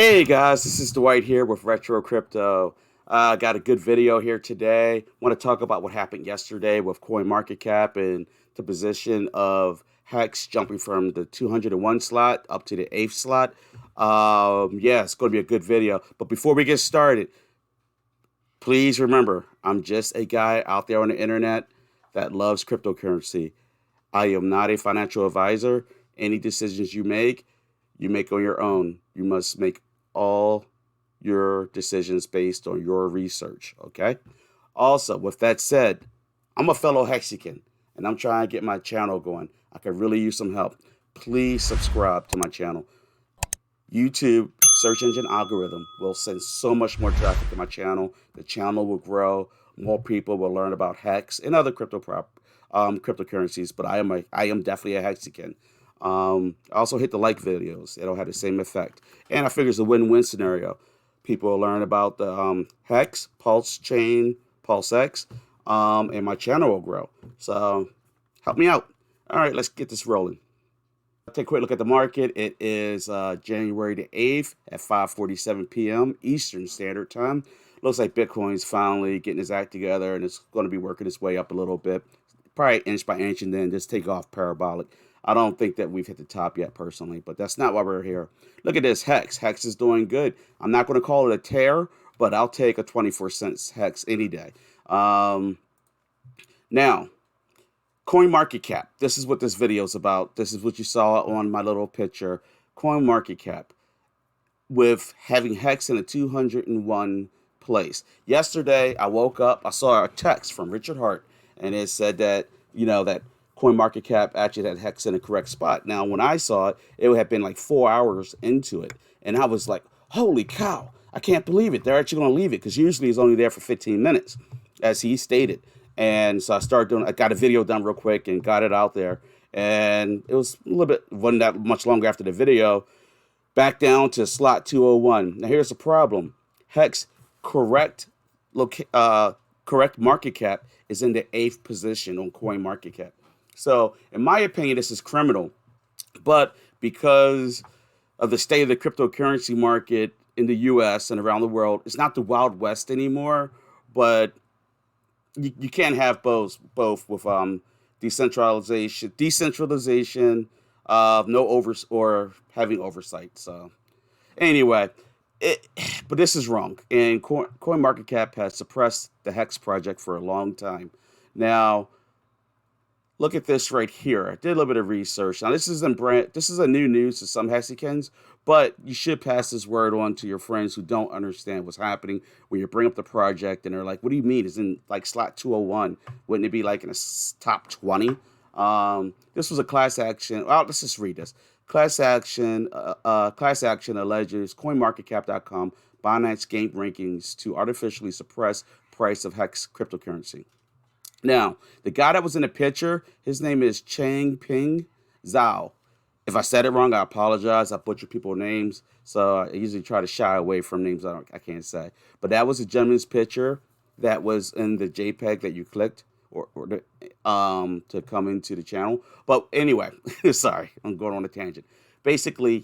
Hey guys, this is Dwight here with Retro Crypto. Got a good video here today. Want to talk about what happened yesterday with CoinMarketCap and the position of HEX jumping from the 201 slot up to the 8th slot. Yeah, it's going to be a good video. But before we get started, please remember, I'm just a guy out there on the internet that loves cryptocurrency. I am not a financial advisor. Any decisions you make on your own. You must make all your decisions based on your research, okay? Also, with that said, I'm a fellow Hexican and I'm trying to get my channel going. I could really use some help. Please subscribe to my channel. YouTube search engine algorithm will send so much more traffic to my channel. The channel will grow. More people will learn about HEX and other cryptocurrencies. But I am definitely a Hexican. Also hit the like videos. It'll have the same effect. And I figure it's a win-win scenario. People will learn about the HEX, Pulse Chain, PulseX, and my channel will grow. So help me out. All right, let's get this rolling. Take a quick look at the market. It is January the 8th at 5:47 p.m. Eastern Standard Time. Looks like Bitcoin's finally getting its act together and it's going to be working its way up a little bit. Probably inch by inch and then just take off parabolic. I don't think that we've hit the top yet personally, but that's not why we're here. Look at this HEX. HEX is doing good. I'm not going to call it a tear, but I'll take a 24 cents HEX any day. Now, CoinMarketCap. This is what this video is about. This is what you saw on my little picture. CoinMarketCap with having HEX in a 201 place. Yesterday, I woke up, I saw a text from Richard Hart, and it said that, that CoinMarketCap actually had HEX in a correct spot. Now, when I saw it, it had been like 4 hours into it. And I was like, holy cow, I can't believe it. They're actually going to leave it because usually it's only there for 15 minutes, as he stated. And so I got a video done real quick and got it out there. And it was wasn't that much longer after the video, back down to slot 201. Now, here's the problem. HEX correct market cap is in the 8th position on CoinMarketCap. So, in my opinion, this is criminal. But because of the state of the cryptocurrency market in the U.S. and around the world, it's not the Wild West anymore. But you can't have both with decentralization, or having oversight. So, anyway, but this is wrong. And CoinMarketCap has suppressed the HEX project for a long time. Now, look at this right here. I did a little bit of research. Now, this is a new news to some Hexicans, but you should pass this word on to your friends who don't understand what's happening when you bring up the project and they're like, what do you mean? It's in like slot 201. Wouldn't it be like in a top 20? This was a class action. Well, let's just read this. Class action alleges CoinMarketCap.com Binance gained rankings to artificially suppress price of HEX cryptocurrency. Now, the guy that was in the picture, his name is Changping Zhao. If I said it wrong, I apologize. I butcher people's names, so I usually try to shy away from names I can't say. But that was a gentleman's picture that was in the JPEG that you clicked to come into the channel. But anyway, sorry, I'm going on a tangent. Basically,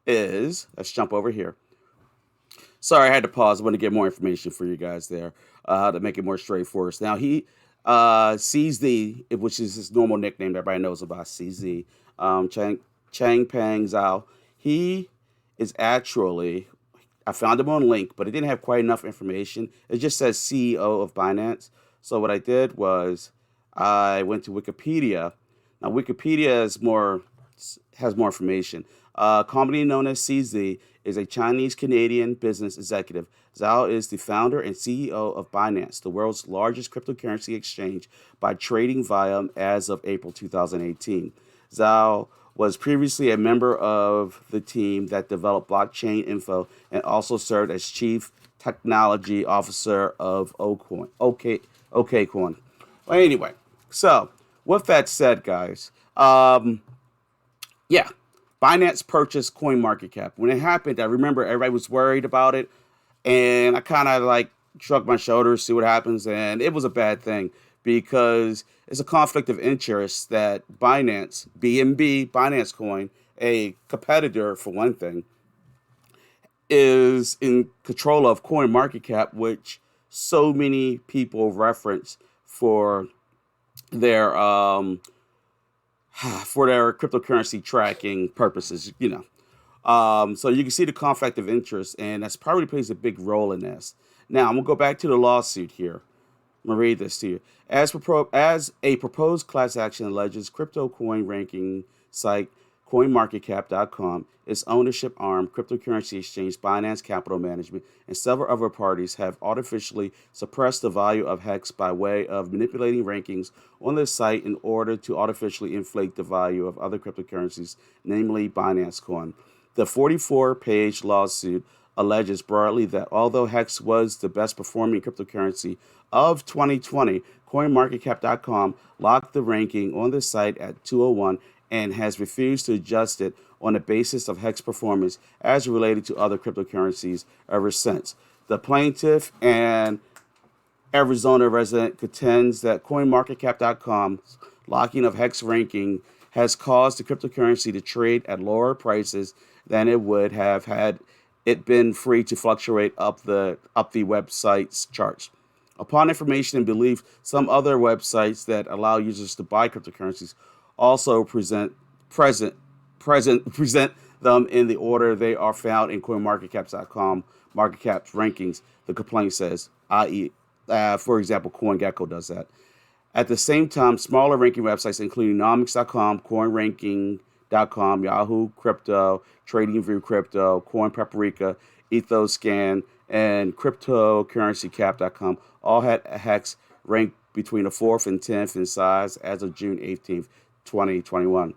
let's jump over here. Sorry, I had to pause. I want to get more information for you guys there to make it more straightforward. Now, he CZ, which is his normal nickname that everybody knows about, CZ, Changpeng Zhao. He is actually, I found him on Link, but it didn't have quite enough information. It just says CEO of Binance. So what I did was I went to Wikipedia. Now, Wikipedia has more information. Company known as CZ is a Chinese-Canadian business executive. Zhao is the founder and CEO of Binance, the world's largest cryptocurrency exchange by trading volume as of April 2018. Zhao was previously a member of the team that developed blockchain.info and also served as chief technology officer of OKCoin. Well, anyway, so with that said, guys, yeah, Binance purchased CoinMarketCap. When it happened, I remember everybody was worried about it, and I kind of like shrugged my shoulders, see what happens, and it was a bad thing because it's a conflict of interest that Binance, BNB, Binance Coin, a competitor for one thing, is in control of CoinMarketCap, which so many people reference for their for their cryptocurrency tracking purposes. So you can see the conflict of interest, and that's probably plays a big role in this. Now I'm gonna go back to the lawsuit here. I'm gonna read this to you. As a proposed class action alleges crypto coin ranking site CoinMarketCap.com, its ownership arm, cryptocurrency exchange Binance Capital Management, and several other parties have artificially suppressed the value of HEX by way of manipulating rankings on the site in order to artificially inflate the value of other cryptocurrencies, namely Binance Coin. The 44-page lawsuit alleges broadly that although HEX was the best performing cryptocurrency of 2020, CoinMarketCap.com locked the ranking on the site at 201 and has refused to adjust it on the basis of HEX performance as related to other cryptocurrencies ever since. The plaintiff and Arizona resident contends that CoinMarketCap.com's locking of HEX ranking has caused the cryptocurrency to trade at lower prices than it would have had it been free to fluctuate up the website's charts. Upon information and belief, some other websites that allow users to buy cryptocurrencies also present them in the order they are found in CoinMarketCap.com market caps rankings. The complaint says, i.e., for example, CoinGecko does that. At the same time, smaller ranking websites including Nomics.com, CoinRanking.com, Yahoo Crypto, TradingView Crypto, Coin Paprika, EthosScan, and CryptocurrencyCap.com all had HEX ranked between the 4th and 10th in size as of June 18th, 2021.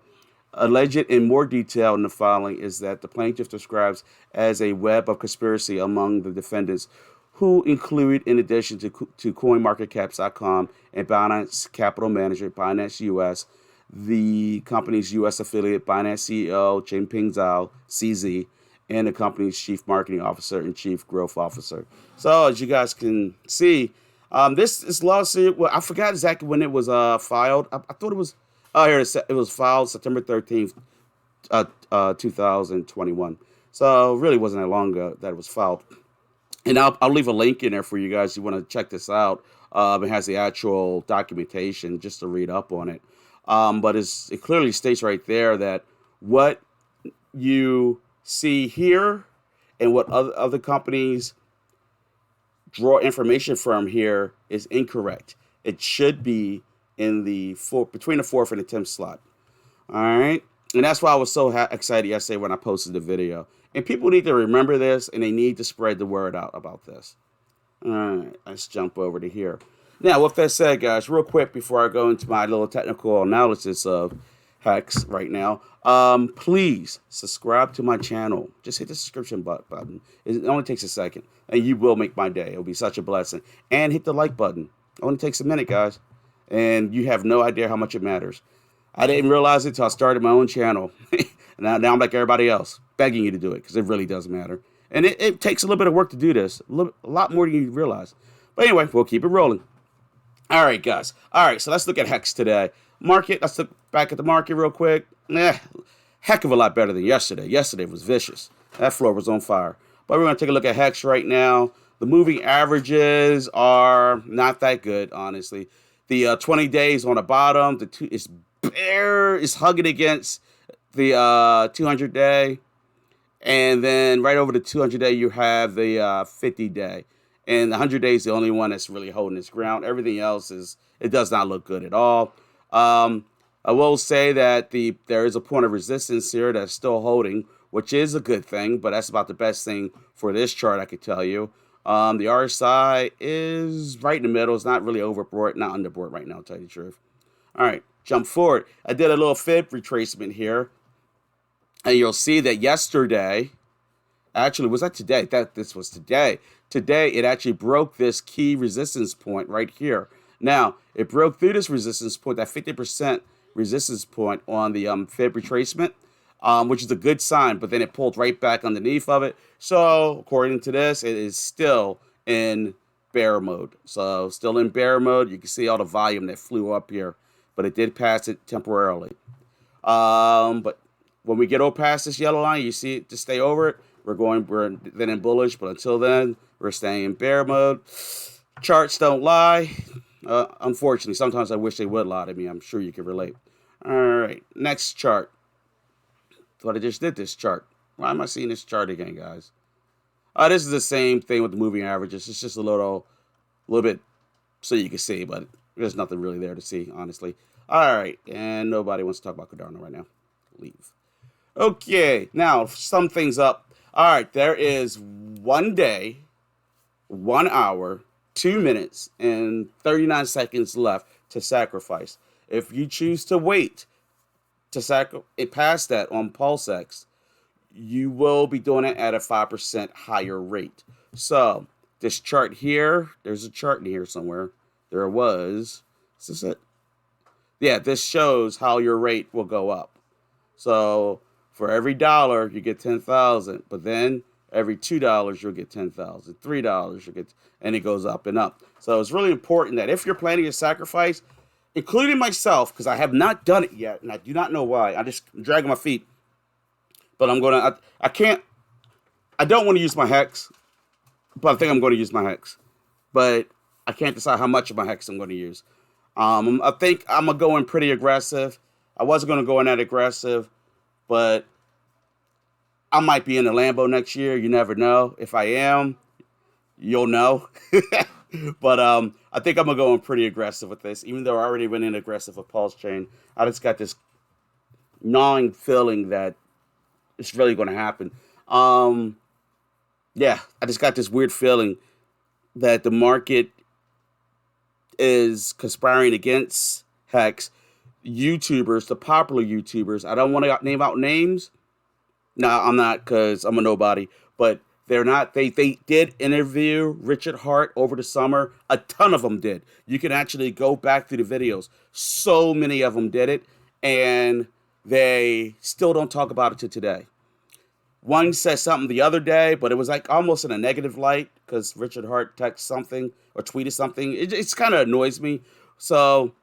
Alleged in more detail in the filing is that the plaintiff describes as a web of conspiracy among the defendants, who include, in addition to CoinMarketCap.com and Binance Capital Management, Binance US, the company's U.S. affiliate, Binance CEO, Changpeng Zhao, CZ, and the company's chief marketing officer and chief growth officer. So, as you guys can see, this lawsuit, well, I forgot exactly when it was filed. I thought it was, here it was filed September 13th, 2021. So, it really wasn't that long ago that it was filed. And I'll leave a link in there for you guys if you want to check this out. It has the actual documentation just to read up on it. But it clearly states right there that what you see here and what other companies draw information from here is incorrect. It should be in between the 4th and the 10th slot. All right. And that's why I was so excited yesterday when I posted the video. And people need to remember this, and they need to spread the word out about this. All right, let's jump over to here. Now, with that said, guys, real quick before I go into my little technical analysis of HEX right now, please subscribe to my channel. Just hit the subscription button. It only takes a second, and you will make my day. It'll be such a blessing. And hit the like button. It only takes a minute, guys. And you have no idea how much it matters. I didn't realize it until I started my own channel. now I'm like everybody else, begging you to do it because it really does matter. And it takes a little bit of work to do this, a lot more than you realize. But anyway, we'll keep it rolling. All right, guys. All right, so let's look at HEX today. Market, let's look back at the market real quick. Heck of a lot better than yesterday. Yesterday was vicious. That floor was on fire. But we're going to take a look at HEX right now. The moving averages are not that good, honestly. The 20 days on the bottom, is hugging against the 200-day. And then right over the 200-day, you have the 50-day. And the 100-day is the only one that's really holding its ground. Everything else it does not look good at all. I will say that there is a point of resistance here that's still holding, which is a good thing, but that's about the best thing for this chart, I could tell you. The RSI is right in the middle. It's not really overbought, not underbought right now, to tell you the truth. All right, jump forward. I did a little fib retracement here. And you'll see that yesterday, actually, was that today? This was today. Today, it actually broke this key resistance point right here. Now, it broke through this resistance point, that 50% resistance point on the fib retracement, which is a good sign, but then it pulled right back underneath of it. So, according to this, it is still in bear mode. So, still in bear mode. You can see all the volume that flew up here, but it did pass it temporarily. But when we get past this yellow line, you see it to stay over it. We're then in bullish, but until then, we're staying in bear mode. Charts don't lie. Unfortunately, sometimes I wish they would lie to me. I'm sure you can relate. All right, next chart. Thought I just did this chart. Why am I seeing this chart again, guys? This is the same thing with the moving averages. It's just a little bit so you can see, but there's nothing really there to see, honestly. All right, and nobody wants to talk about Cardano right now. Leave. Okay, now sum things up. All right, there is 1 day, 1 hour, 2 minutes, and 39 seconds left to sacrifice. If you choose to wait to pass that on PulseX, you will be doing it at a 5% higher rate. So this chart here, there's a chart in here somewhere. There was. Is this it? Yeah, this shows how your rate will go up. So for every dollar, you get 10,000, but then every $2, you'll get 10,000. $3, you'll get, and it goes up and up. So it's really important that if you're planning to sacrifice, including myself, because I have not done it yet, and I do not know why. I just dragging my feet. But I'm gonna. I can't. I don't want to use my hex, but I think I'm going to use my hex. But I can't decide how much of my hex I'm going to use. I think I'm gonna go in pretty aggressive. I wasn't gonna go in that aggressive, but I might be in the Lambo next year. You never know. If I am, you'll know. But I think I'm gonna go in pretty aggressive with this, even though I already went in aggressive with Pulse Chain. I just got this gnawing feeling that it's really going to happen. Yeah, I just got this weird feeling that the market is conspiring against Hex. YouTubers, the popular YouTubers, I don't want to name out names. No, I'm not, because I'm a nobody. But they're not. They did interview Richard Hart over the summer. A ton of them did. You can actually go back through the videos. So many of them did it, and they still don't talk about it to today. One said something the other day, but it was like almost in a negative light because Richard Hart texted something or tweeted something. It's kind of annoys me. So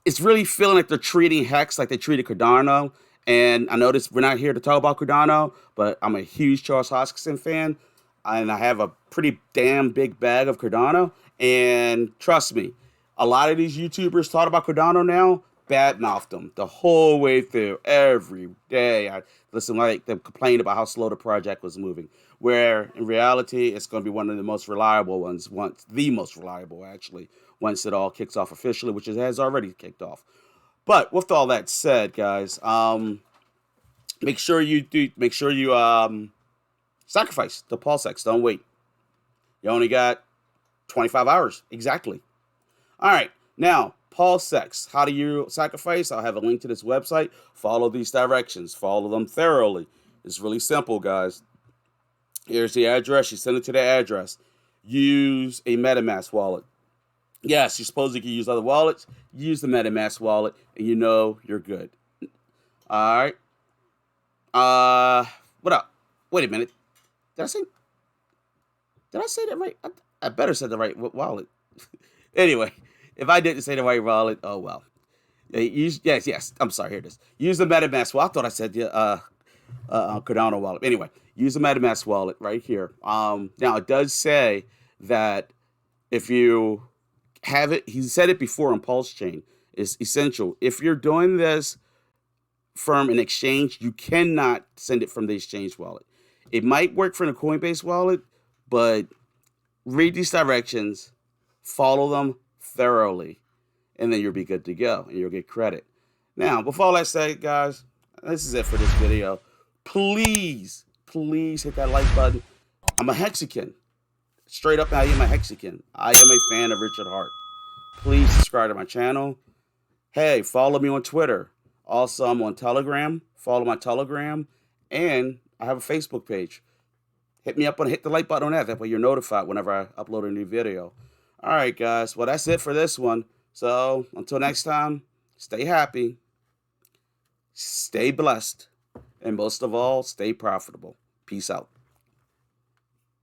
it's really feeling like they're treating Hex like they treated Cardano. And I noticed we're not here to talk about Cardano, but I'm a huge Charles Hoskinson fan, and I have a pretty damn big bag of Cardano. And trust me, a lot of these YouTubers thought about Cardano now, badmouthed them the whole way through. Every day I listen like them complain about how slow the project was moving, where in reality it's going to be one of the most reliable ones, once the most reliable actually, once it all kicks off officially, which it has already kicked off. But with all that said, guys, make sure you sacrifice the PulseX. Don't wait. You only got 25 hours exactly. All right, now PulseX. How do you sacrifice? I'll have a link to this website. Follow these directions. Follow them thoroughly. It's really simple, guys. Here's the address. You send it to the address. Use a MetaMask wallet. Yes, you're supposed to use other wallets. Use the MetaMask wallet, and you know you're good. All right. What up? Wait a minute. Did I say? Did I say that right? I better said the right wallet. Anyway, if I didn't say the right wallet, oh well. Yes. I'm sorry. Here it is. Use the MetaMask wallet. I thought I said the Cardano wallet. Anyway, use the MetaMask wallet right here. Now it does say that if you have it, he said it before on Pulse Chain, it's essential. If you're doing this from an exchange, you cannot send it from the exchange wallet. It might work from the Coinbase wallet, but read these directions, follow them thoroughly, and then you'll be good to go, and you'll get credit. Now, before all that said, guys, this is it for this video. Please hit that like button. I'm a Hexican. Straight up, I am a Hexican. I am a fan of Richard Hart. Please subscribe to my channel. Hey, follow me on Twitter. Also, I'm on Telegram. Follow my Telegram. And I have a Facebook page. Hit me up and hit the like button on that. That way you're notified whenever I upload a new video. All right, guys. Well, that's it for this one. So, until next time, stay happy, stay blessed, and most of all, stay profitable. Peace out.